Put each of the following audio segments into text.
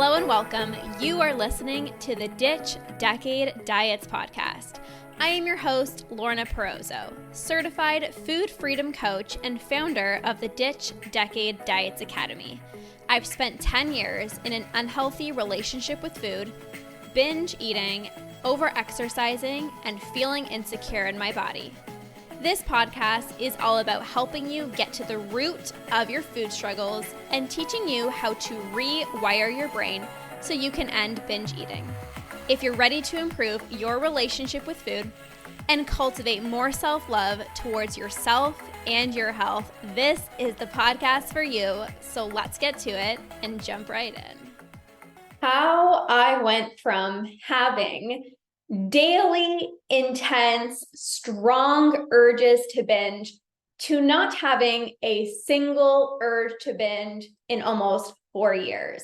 Hello and welcome. You are listening to the Ditch Decade Diets podcast. I am your host, Lorna, certified food freedom coach and founder of the Ditch Decade Diets Academy. I've spent 10 years in an unhealthy relationship with food, binge eating, over-exercising, and feeling insecure in my body. This podcast is all about helping you get to the root of your food struggles and teaching you how to rewire your brain so you can end binge eating. If you're ready to improve your relationship with food and cultivate more self-love towards yourself and your health, this is the podcast for you. So let's get to it and jump right in. How I went from having daily, intense, strong urges to binge to not having a single urge to binge in almost 4 years.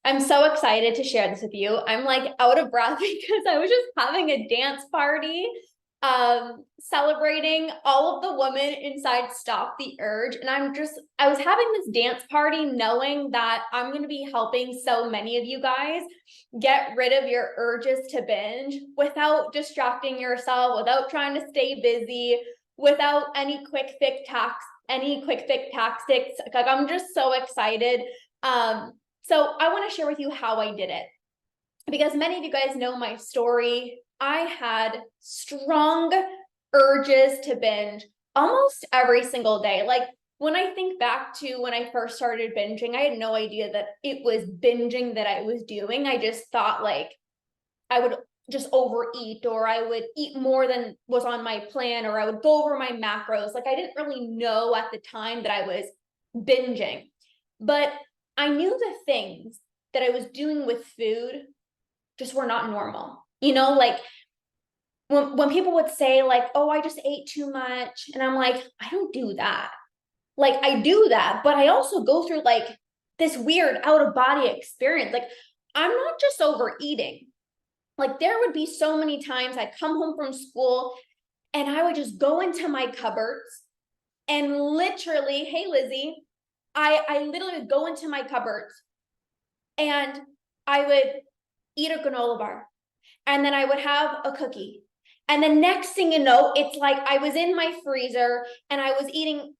I'm so excited to share this with you. I'm like out of breath because I was just having a dance party, celebrating all of the women inside Stop the Urge. And I was having this dance party knowing that I'm going to be helping so many of you guys get rid of your urges to binge without distracting yourself, without trying to stay busy, without any quick fix tactics. Like, I'm just so excited. So I want to share with you how I did it, because many of you guys know my story. I had strong urges to binge almost every single day. Like, when I think back to when I first started binging, I had no idea that it was binging that I was doing. I just thought like I would just overeat, or I would eat more than was on my plan, or I would go over my macros. Like, I didn't really know at the time that I was binging, but I knew the things that I was doing with food just were not normal. You know, like when people would say like, oh, I just ate too much. And I'm like, I don't do that. Like, I do that, but I also go through like this weird out of body experience. Like, I'm not just overeating. Like, there would be so many times I'd come home from school and I would just go into my cupboards and literally, hey, Lizzie, I literally would go into my cupboards and I would eat a granola bar, and then I would have a cookie. And the next thing you know, it's like I was in my freezer and I was eating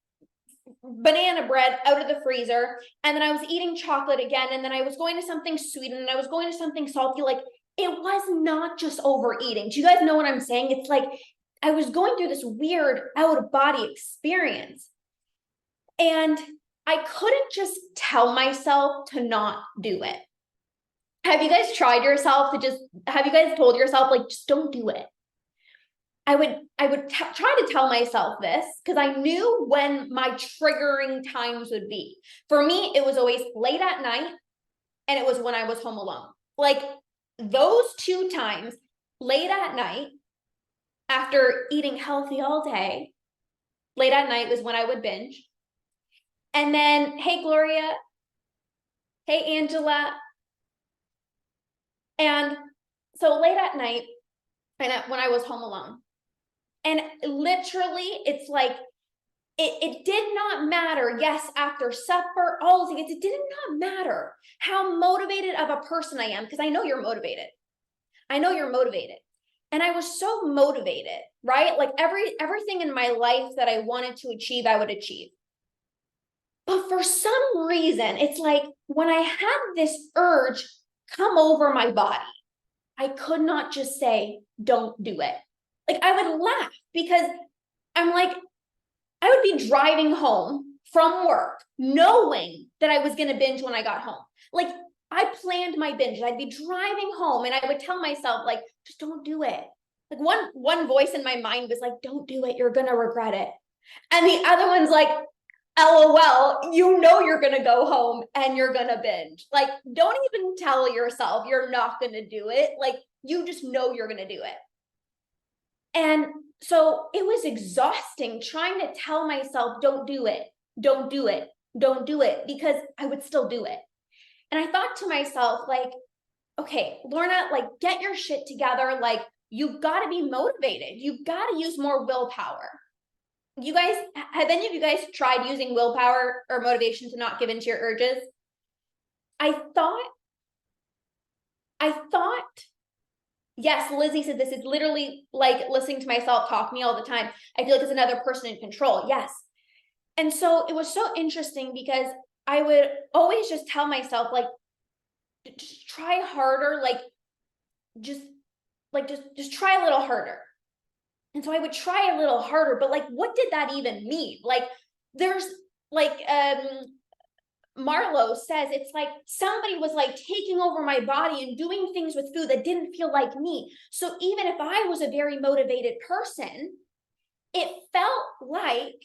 banana bread out of the freezer, and then I was eating chocolate again, and then I was going to something sweet, and then I was going to something salty. Like, it was not just overeating. Do you guys know what I'm saying? It's like I was going through this weird out of body experience, and I couldn't just tell myself to not do it. Have you guys tried yourself to just, have you guys told yourself like, just don't do it? I would try to tell myself this because I knew when my triggering times would be. For me, it was always late at night, and it was when I was home alone. Like, those two times, late at night, after eating healthy all day, late at night was when I would binge. And then, hey, Gloria, hey, Angela. And so late at night, and when I was home alone, and literally, it's like, it did not matter. Yes, after supper, all those things, it did not matter how motivated of a person I am, because I know you're motivated. I know you're motivated. And I was so motivated, right? Like, everything in my life that I wanted to achieve, I would achieve. But for some reason, it's like when I had this urge come over my body, I could not just say, don't do it. Like, I would laugh because I'm like, I would be driving home from work knowing that I was going to binge when I got home. Like, I planned my binge. I'd be driving home and I would tell myself, like, just don't do it. Like, one voice in my mind was like, don't do it. You're going to regret it. And the other one's like, LOL, you know you're going to go home and you're going to binge. Like, don't even tell yourself you're not going to do it. Like, you just know you're going to do it. And so it was exhausting trying to tell myself, don't do it, don't do it, don't do it, because I would still do it. And I thought to myself, like, okay, Lorna, like, get your shit together. Like, you've got to be motivated. You've got to use more willpower. You guys, have any of you guys tried using willpower or motivation to not give into your urges? I thought I thought, yes, Lizzie said this is literally like listening to myself talk to me all the time. I feel like it's another person in control. Yes. And so it was so interesting because I would always just tell myself, like, just try harder, just just try a little harder. And so I would try a little harder, but like, what did that even mean? Like, there's like Marlo says, it's like somebody was like taking over my body and doing things with food that didn't feel like me. So even if I was a very motivated person, it felt like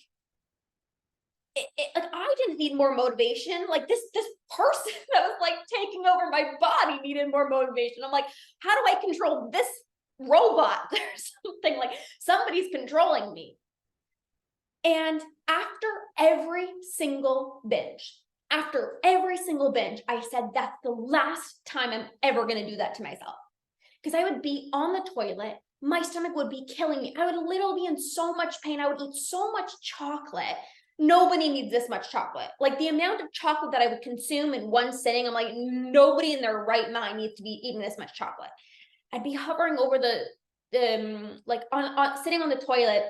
like I didn't need more motivation. Like this person that was like taking over my body needed more motivation. I'm like, how do I control this robot? There's something like somebody's controlling me. And after every single binge, I said, that's the last time I'm ever going to do that to myself. Because I would be on the toilet. My stomach would be killing me. I would literally be in so much pain. I would eat so much chocolate. Nobody needs this much chocolate. Like the amount of chocolate that I would consume in one sitting, I'm like, nobody in their right mind needs to be eating this much chocolate. I'd be hovering over like sitting on the toilet.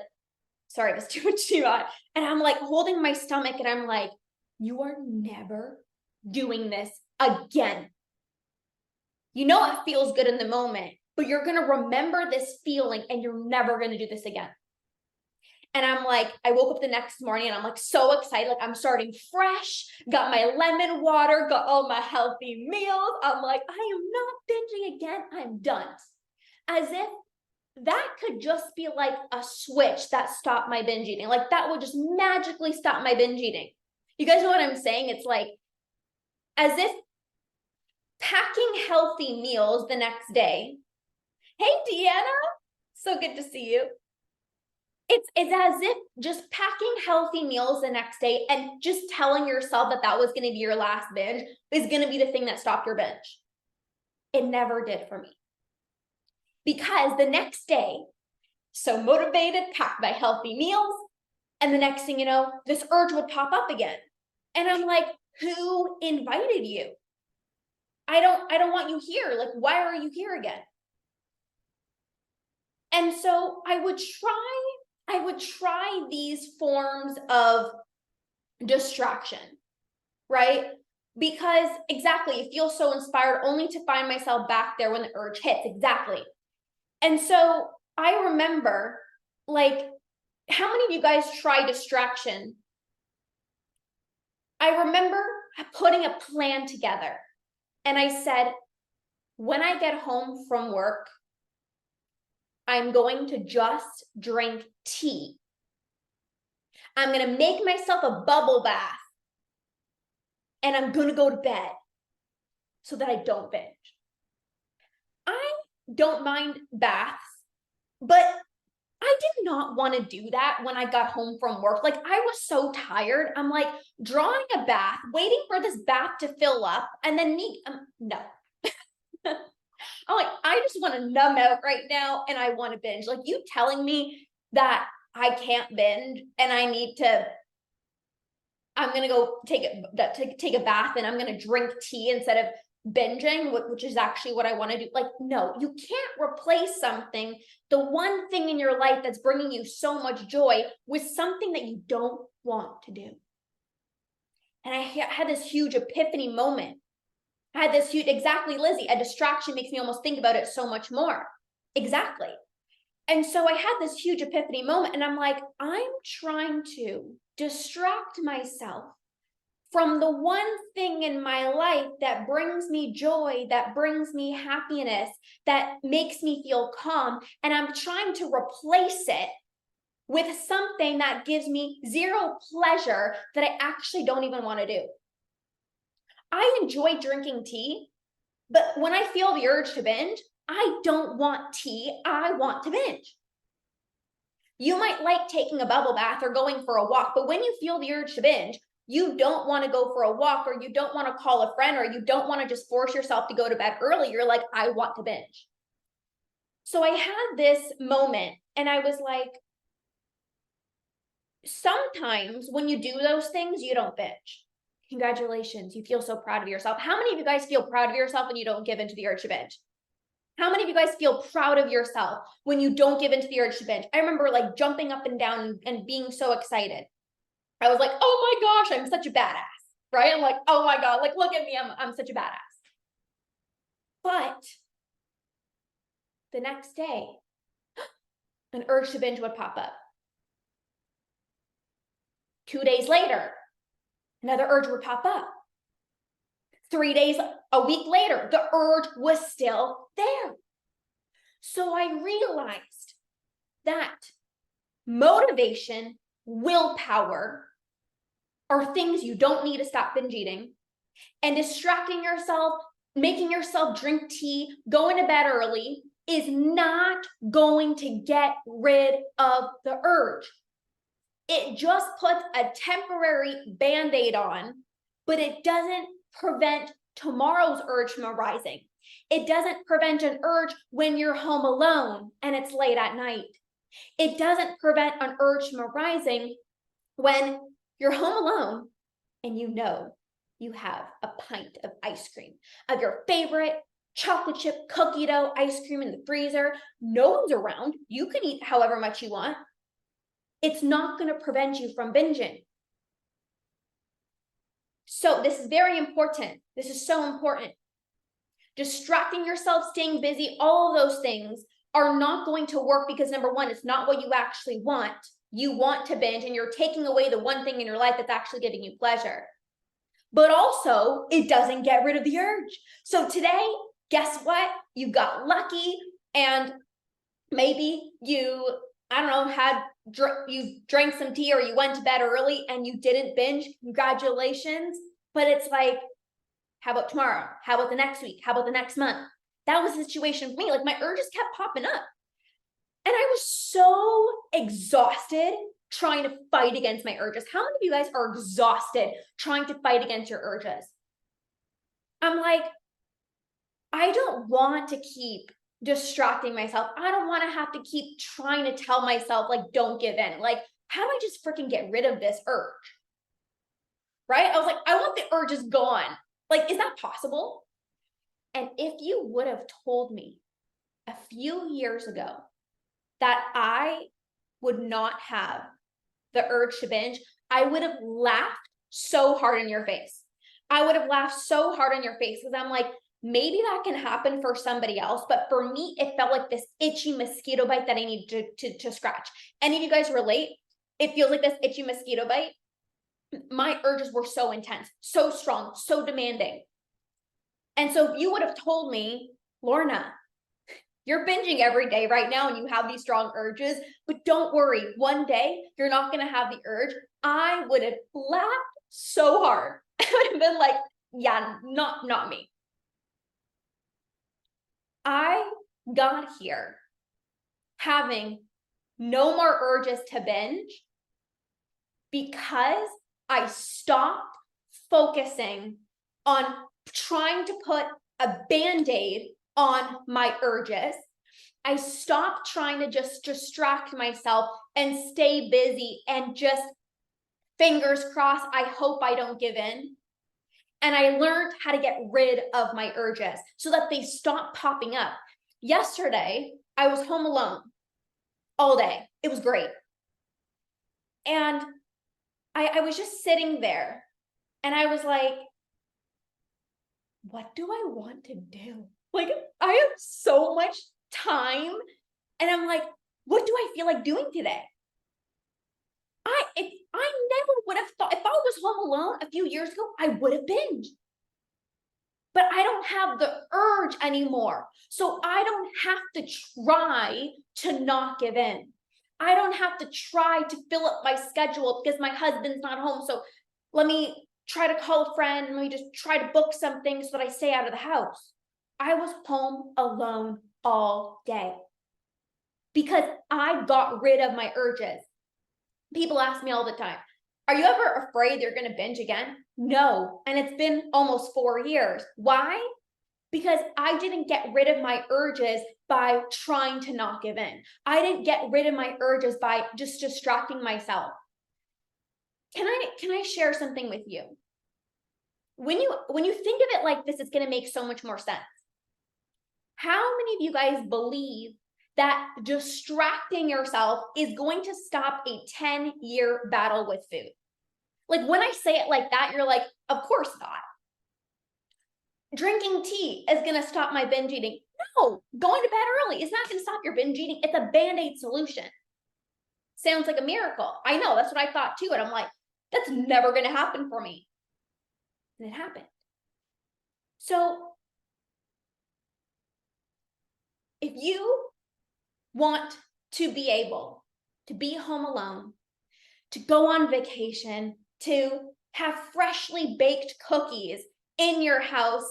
Sorry, it was too much too hot. And I'm like holding my stomach and I'm like, you are never doing this again. You know, it feels good in the moment, but you're going to remember this feeling and you're never going to do this again. And I'm like, I woke up the next morning and I'm like so excited. Like I'm starting fresh, got my lemon water, got all my healthy meals. I'm like, I am not binging again. I'm done. As if that could just be like a switch that stopped my binge eating. Like that would just magically stop my binge eating. You guys know what I'm saying? It's like as if packing healthy meals the next day. Hey, Deanna, so good to see you. It's as if just packing healthy meals the next day and just telling yourself that that was going to be your last binge is going to be the thing that stopped your binge. It never did for me. Because the next day, so motivated, packed my healthy meals, and the next thing you know, this urge would pop up again. And I'm like, who invited you? I don't want you here. Like, why are you here again? And so I would try these forms of distraction, right? Because exactly, you feel so inspired only to find myself back there when the urge hits. Exactly. And so I remember, like, how many of you guys try distraction? I remember putting a plan together. And I said, when I get home from work, I'm going to just drink tea. I'm going to make myself a bubble bath. And I'm going to go to bed so that I don't binge. I don't mind baths, but I did not want to do that when I got home from work. Like I was so tired. I'm like drawing a bath, waiting for this bath to fill up and then no. I'm like, I just want to numb out right now and I want to binge. Like you telling me that I can't binge and I'm going to go take a bath and I'm going to drink tea instead of binging, which is actually what I want to do. Like, no, you can't replace something, the one thing in your life that's bringing you so much joy with something that you don't want to do. And I had this huge epiphany moment. I had this huge, exactly, Lizzie, a distraction makes me almost think about it so much more. Exactly. And so I had this huge epiphany moment and I'm like, I'm trying to distract myself from the one thing in my life that brings me joy, that brings me happiness, that makes me feel calm. And I'm trying to replace it with something that gives me zero pleasure that I actually don't even want to do. I enjoy drinking tea, but when I feel the urge to binge, I don't want tea. I want to binge. You might like taking a bubble bath or going for a walk, but when you feel the urge to binge, you don't want to go for a walk or you don't want to call a friend or you don't want to just force yourself to go to bed early. You're like, I want to binge. So I had this moment and I was like, sometimes when you do those things, you don't binge. Congratulations, you feel so proud of yourself. How many of you guys feel proud of yourself when you don't give into the urge to binge? How many of you guys feel proud of yourself when you don't give into the urge to binge? I remember like jumping up and down and being so excited. I was like, oh my gosh, I'm such a badass, right? I'm like, oh my God, like, look at me, I'm such a badass. But the next day, an urge to binge would pop up. 2 days later, another urge would pop up. 3 days, a week later, the urge was still there. So I realized that motivation, willpower are things you don't need to stop binge eating, and distracting yourself, making yourself drink tea, going to bed early is not going to get rid of the urge. It just puts a temporary Band-Aid on, but it doesn't prevent tomorrow's urge from arising. It doesn't prevent an urge when you're home alone and it's late at night. It doesn't prevent an urge from arising when you're home alone and you know you have a pint of ice cream, of your favorite chocolate chip cookie dough ice cream in the freezer. No one's around. You can eat however much you want. It's not going to prevent you from binging. So this is very important. This is so important. Distracting yourself, staying busy, all of those things are not going to work because number one, it's not what you actually want. You want to binge and you're taking away the one thing in your life that's actually giving you pleasure. But also, it doesn't get rid of the urge. So today, guess what? You got lucky and maybe you, I don't know, you drank some tea or you went to bed early and you didn't binge. Congratulations. But it's like, how about tomorrow? How about the next week? How about the next month? That was the situation for me. Like my urges kept popping up. And I was so exhausted trying to fight against my urges. How many of you guys are exhausted trying to fight against your urges? I'm like, I don't want to keep distracting myself. I don't want to have to keep trying to tell myself, like, don't give in. Like, how do I just freaking get rid of this urge? Right? I was like, I want the urges gone. Like, is that possible? And if you would have told me a few years ago that I would not have the urge to binge, I would have laughed so hard in your face. I would have laughed so hard in your face because I'm like, maybe that can happen for somebody else, but for me, it felt like this itchy mosquito bite that I need to scratch. Any of you guys relate? It feels like this itchy mosquito bite. My urges were so intense, so strong, so demanding. And so if you would have told me, Lorna, you're binging every day right now and you have these strong urges, but don't worry, one day you're not going to have the urge, I would have laughed so hard. I would have been like, yeah, not me. I got here having no more urges to binge because I stopped focusing on trying to put a Band-Aid on my urges. I stopped trying to just distract myself and stay busy and just fingers crossed, I hope I don't give in. And I learned how to get rid of my urges so that they stop popping up. Yesterday, I was home alone all day. It was great. And I was just sitting there and I was like, what do I want to do? Like, I have so much time. And I'm like, what do I feel like doing today? I never would have thought, if I was home alone a few years ago, I would have binged. But I don't have the urge anymore. So I don't have to try to not give in. I don't have to try to fill up my schedule because my husband's not home. So let me try to call a friend. Let me just try to book something so that I stay out of the house. I was home alone all day because I got rid of my urges. People ask me all the time, are you ever afraid you're going to binge again? No. And it's been almost 4 years. Why? Because I didn't get rid of my urges by trying to not give in. I didn't get rid of my urges by just distracting myself. Can I share something with you? when you think of it like this, it's going to make so much more sense. How many of you guys believe that distracting yourself is going to stop a 10-year battle with food? Like, when I say it like that, you're like, of course not. Drinking tea is going to stop my binge eating. No, going to bed early is not going to stop your binge eating. It's a Band-Aid solution. Sounds like a miracle. I know, that's what I thought too. And I'm like, that's never going to happen for me. And it happened. So if you want to be able to be home alone, to go on vacation, to have freshly baked cookies in your house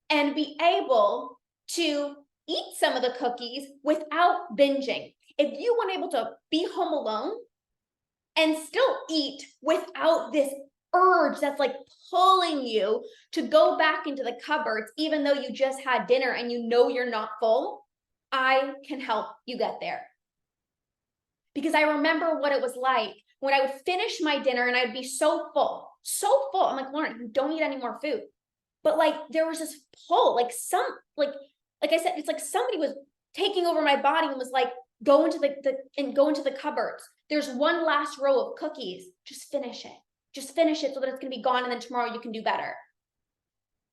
and be able to eat some of the cookies without binging. If you want able to be home alone and still eat without this urge that's like pulling you to go back into the cupboards, even though you just had dinner and you know you're not full, I can help you get there. Because I remember what it was like when I would finish my dinner and I'd be so full. I'm like, Lorna, you don't eat any more food. But like, there was this pull, like I said, it's like somebody was taking over my body and was like, go into the cupboards. There's one last row of cookies. Just finish it. Just finish it so that it's going to be gone. And then tomorrow you can do better.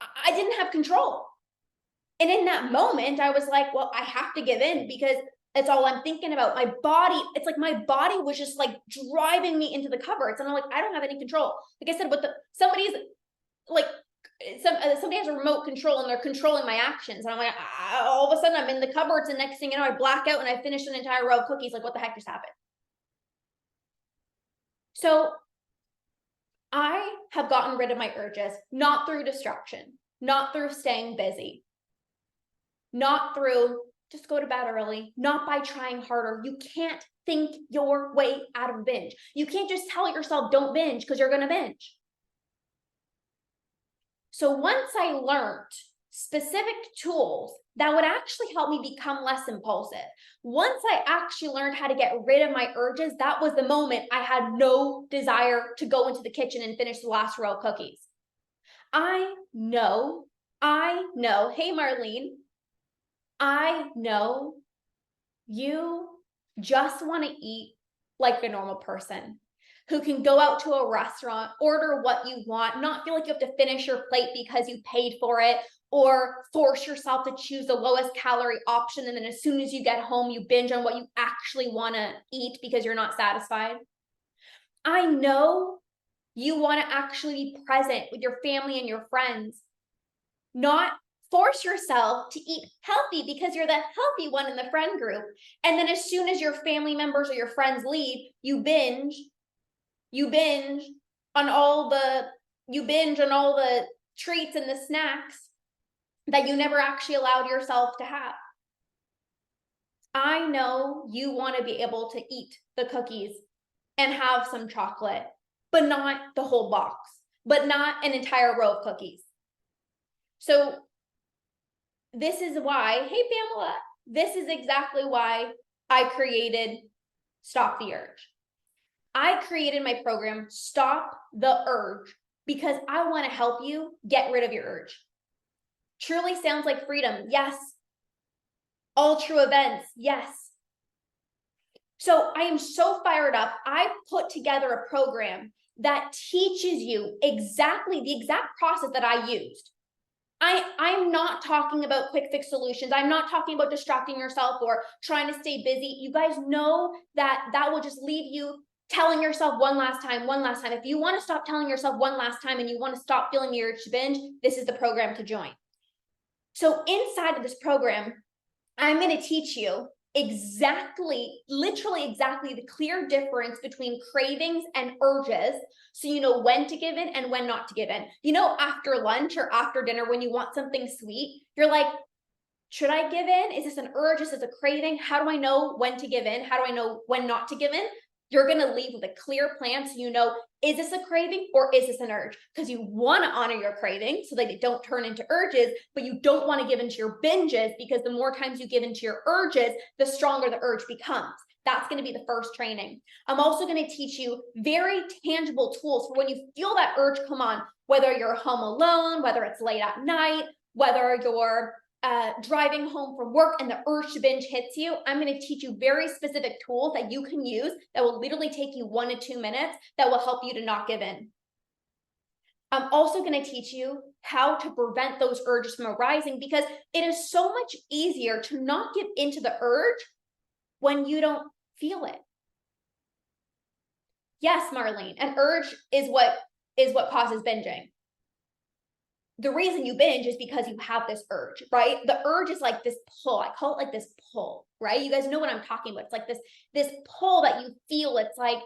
I didn't have control. And in that moment, I was like, well, I have to give in because that's all I'm thinking about. My body, it's like my body was just like driving me into the cupboards. And I'm like, I don't have any control. Like I said, somebody has a remote control and they're controlling my actions. And I'm like, all of a sudden I'm in the cupboards and next thing you know, I black out and I finish an entire row of cookies. Like, what the heck just happened? So I have gotten rid of my urges, not through distraction, not through staying busy, not through just go to bed early, not by trying harder. You can't think your way out of binge. You can't just tell yourself don't binge because you're going to binge. So once I learned specific tools that would actually help me become less impulsive, once I actually learned how to get rid of my urges, that was the moment I had no desire to go into the kitchen and finish the last row of cookies. I know, hey Marlene, I know you just want to eat like a normal person who can go out to a restaurant, order what you want, not feel like you have to finish your plate because you paid for it, or force yourself to choose the lowest calorie option. And then as soon as you get home, you binge on what you actually want to eat because you're not satisfied. I know you want to actually be present with your family and your friends, not force yourself to eat healthy because you're the healthy one in the friend group. And then as soon as your family members or your friends leave, you binge on all the treats and the snacks that you never actually allowed yourself to have. I know you want to be able to eat the cookies and have some chocolate, but not the whole box, but not an entire row of cookies. So this is why, hey Pamela, this is exactly why I created Stop the Urge. I created my program, Stop the Urge, because I want to help you get rid of your urge. Truly sounds like freedom. Yes. All true events. Yes. So I am so fired up. I put together a program that teaches you exactly the exact process that I used. I'm not talking about quick fix solutions. I'm not talking about distracting yourself or trying to stay busy. You guys know that will just leave you telling yourself one last time. If you want to stop telling yourself one last time and you want to stop feeling the urge to binge, this is the program to join. So inside of this program, I'm going to teach you literally exactly the clear difference between cravings and urges, so you know when to give in and when not to give in. You know, after lunch or after dinner, when you want something sweet, you're like, should I give in? Is this an urge? Is this a craving? How do I know when to give in? How do I know when not to give in? You're going to leave with a clear plan so you know, is this a craving or is this an urge? Because you want to honor your cravings so that they don't turn into urges, but you don't want to give into your binges, because the more times you give into your urges, the stronger the urge becomes. That's going to be the first training. I'm also going to teach you very tangible tools for when you feel that urge come on, whether you're home alone, whether it's late at night, whether you're driving home from work and the urge to binge hits you. I'm going to teach you very specific tools that you can use that will literally take you 1 to 2 minutes that will help you to not give in. I'm also going to teach you how to prevent those urges from arising, because it is so much easier to not give into the urge when you don't feel it. Yes, Marlene, an urge is what causes binging. The reason you binge is because you have this urge, right? The urge is like this pull. I call it like this pull, right? You guys know what I'm talking about. It's like this pull that you feel. It's like,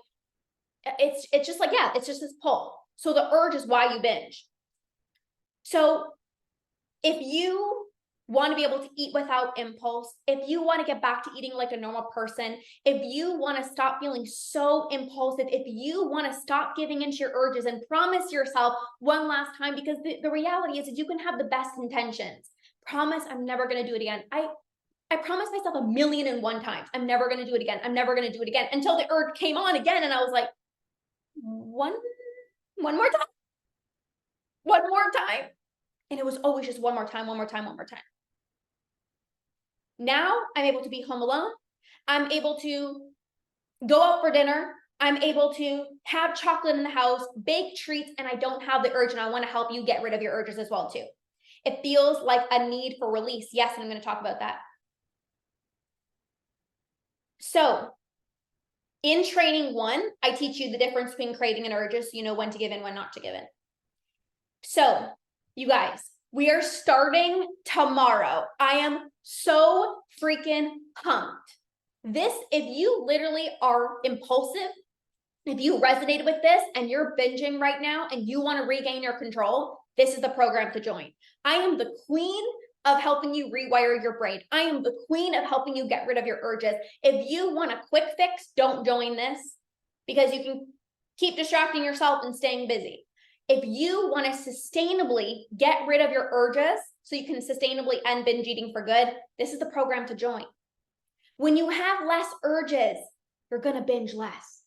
it's just like, yeah, it's just this pull. So the urge is why you binge. So if you want to be able to eat without impulse, if you want to get back to eating like a normal person, if you want to stop feeling so impulsive, if you want to stop giving into your urges and promise yourself one last time, because the reality is that you can have the best intentions. Promise, I'm never going to do it again. I promised myself 1,000,001 times, I'm never going to do it again. I'm never going to do it again, until the urge came on again. And I was like, one more time, one more time. And it was always just one more time, one more time, one more time. Now I'm able to be home alone. I'm able to go out for dinner. I'm able to have chocolate in the house, bake treats, and I don't have the urge. And I want to help you get rid of your urges as well too. It feels like a need for release. Yes, and I'm going to talk about that. So in training 1, I teach you the difference between craving and urges, so you know when to give in, when not to give in. So you guys, we are starting tomorrow. I am so freaking pumped. This, if you literally are impulsive, if you resonated with this and you're binging right now and you want to regain your control, this is the program to join. I am the queen of helping you rewire your brain. I am the queen of helping you get rid of your urges. If you want a quick fix, don't join this, because you can keep distracting yourself and staying busy. If you want to sustainably get rid of your urges so you can sustainably end binge eating for good, this is the program to join. When you have less urges, you're going to binge less.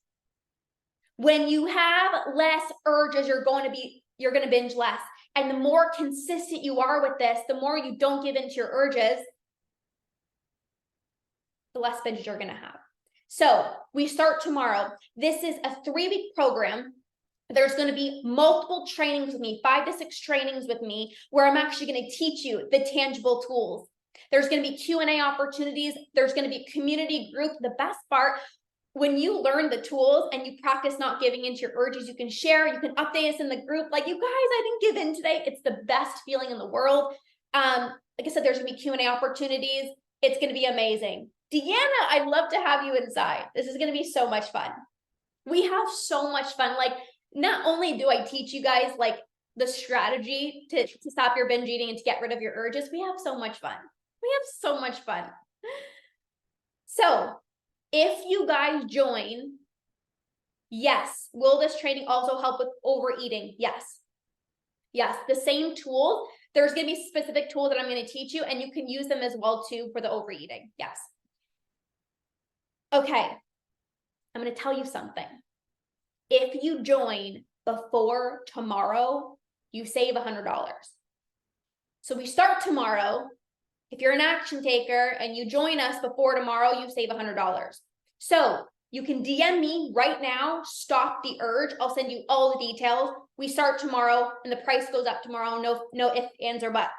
When you have less urges, you're going to binge less. And the more consistent you are with this, the more you don't give into your urges, the less binge you're going to have. So we start tomorrow. This is a 3-week program. There's going to be multiple trainings with me, 5 to 6 trainings with me, where I'm actually going to teach you the tangible tools. There's going to be Q&A opportunities. There's going to be community group. The best part, when you learn the tools and you practice not giving into your urges, you can share, you can update us in the group. Like, you guys, I didn't give in today. It's the best feeling in the world. Like I said, there's going to be Q&A opportunities. It's going to be amazing. Deanna, I'd love to have you inside. This is going to be so much fun. We have so much fun. Like, not only do I teach you guys like the strategy to stop your binge eating and to get rid of your urges, we have so much fun. We have so much fun. So if you guys join, yes. Will this training also help with overeating? Yes. Yes, the same tools. There's going to be specific tools that I'm going to teach you, and you can use them as well too for the overeating. Yes. Okay. I'm going to tell you something. If you join before tomorrow, you save $100. So we start tomorrow. If you're an action taker and you join us before tomorrow, you save $100. So you can DM me right now, stop the urge. I'll send you all the details. We start tomorrow and the price goes up tomorrow. No ifs, ands, or buts.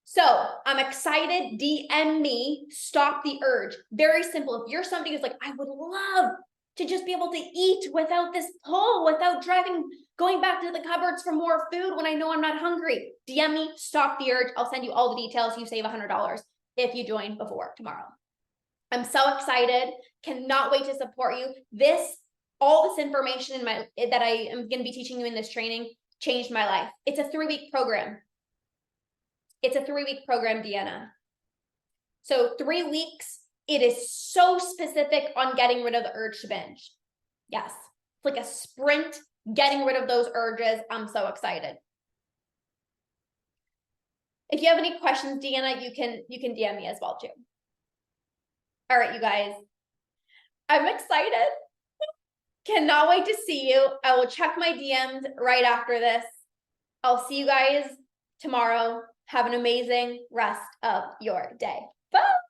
So I'm excited. DM me, stop the urge. Very simple. If you're somebody who's like, I would love to just be able to eat without this pull, without going back to the cupboards for more food when I know I'm not hungry, DM me, stop the urge. I'll send you all the details. You save $100 if you join before tomorrow. I'm so excited. Cannot wait to support you. All this information that I am going to be teaching you in this training changed my life. It's a 3-week program. It's a 3-week program, Deanna. So 3 weeks. It is so specific on getting rid of the urge to binge. Yes, it's like a sprint, getting rid of those urges. I'm so excited. If you have any questions, Deanna, you can DM me as well too. All right, you guys. I'm excited. Cannot wait to see you. I will check my DMs right after this. I'll see you guys tomorrow. Have an amazing rest of your day. Bye.